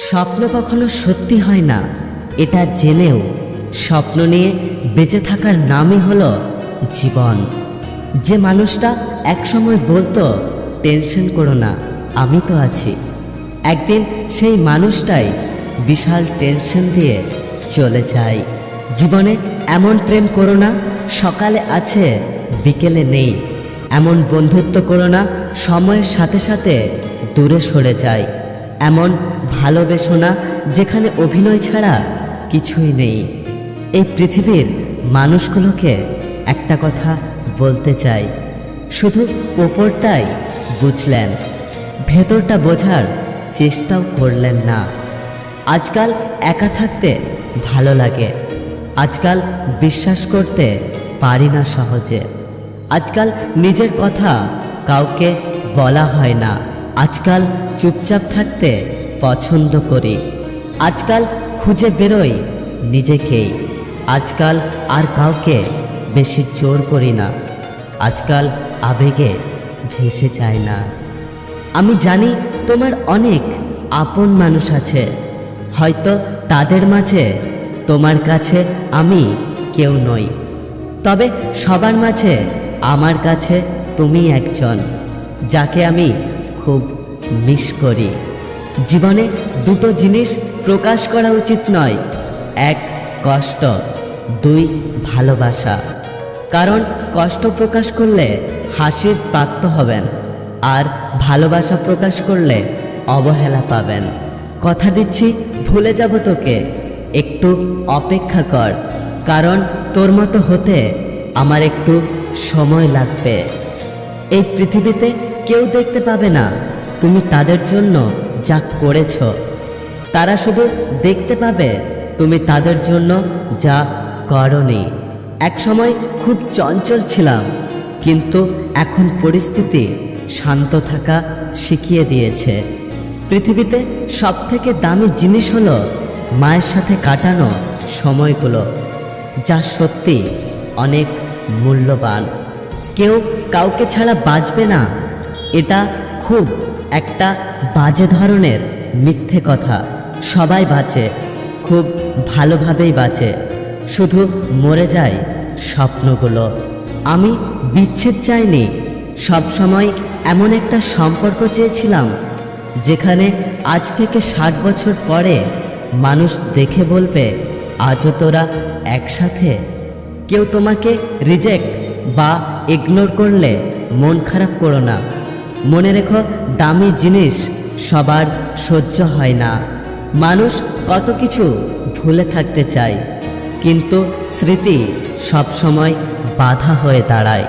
স্বপ্ন কখনো সত্যি হয় না, এটা জেনেও স্বপ্ন নিয়ে বেঁচে থাকার নামই হলো জীবন। যে মানুষটা একসময় বলতো টেনশন করো না, আমি তো আছি, একদিন সেই মানুষটাই বিশাল টেনশন দিয়ে চলে যায়। জীবনে এমন প্রেম করো না সকালে আছে বিকেলে নেই, এমন বন্ধুত্ব করো না সময়ের সাথে সাথে দূরে সরে যায়, এমন ভালোবেসো না যেখানে অভিনয় ছাড়া কিছুই নেই। এই পৃথিবীর মানুষগুলোকে একটা কথা বলতে চাই, শুধু ওপরটাই বুঝলেন, ভেতরটা বোঝার চেষ্টাও করলেন না। আজকাল একা থাকতে ভালো লাগে, আজকাল বিশ্বাস করতে পারি না সহজে, আজকাল নিজের কথা কাউকে বলা হয় না, আজকাল চুপচাপ থাকতে পছন্দ করি, আজকাল খুঁজে বেরোই নিজেকেই, আজকাল আর কাউকে বেশি জোর করি না, আজকাল আবেগে ভেসে যায় না। আমি জানি তোমার অনেক আপন মানুষ আছে, হয়তো তাদের মাঝে তোমার কাছে আমি কেউ নই, তবে সবার মাঝে আমার কাছে তুমি একজন যাকে আমি খুব মিস করি। জীবনে দুটো জিনিস প্রকাশ করা উচিত নয়, এক কষ্ট, দুই ভালোবাসা। কারণ কষ্ট প্রকাশ করলে হাসির প্রাপ্ত হবেন, আর ভালোবাসা প্রকাশ করলে অবহেলা পাবেন। কথা দিচ্ছি ভুলে যাব তোকে, একটু অপেক্ষা কর, কারণ তোর মতো হতে আমার একটু সময় লাগবে। এই পৃথিবীতে কেউ দেখতে পাবে না তুমি তাদের জন্য যা করেছ, তারা শুধু দেখতে পাবে তুমি তাদের জন্য যা করনি। একসময় খুব চঞ্চল ছিলাম, কিন্তু এখন পরিস্থিতি শান্ত থাকা শিখিয়ে দিয়েছে। পৃথিবীতে সবথেকে দামি জিনিস হলো মায়ের সাথে কাটানো সময়গুলো, যা সত্যি অনেক মূল্যবান। কেউ কাউকে ছাড়া বাঁচবে না, এটা খুব একটা বাজে ধরনের মিথ্যে কথা। সবাই বাঁচে, খুব ভালোভাবেই বাঁচে, শুধু মরে যায় স্বপ্নগুলো। আমি বিচ্ছেদ চাইনি, সবসময় এমন একটা সম্পর্ক চেয়েছিলাম যেখানে আজ থেকে 60 বছর পরে মানুষ দেখে বলবে আজও তোরা একসাথে। কেউ তোমাকে রিজেক্ট বা ইগনোর করলে মন খারাপ করো না, মনে রেখো দামি জিনিস সবার সহ্য হয় না। মানুষ কত কিছু ভুলে থাকতে চায়, কিন্তু স্মৃতি সবসময় বাধা হয়ে দাঁড়ায়।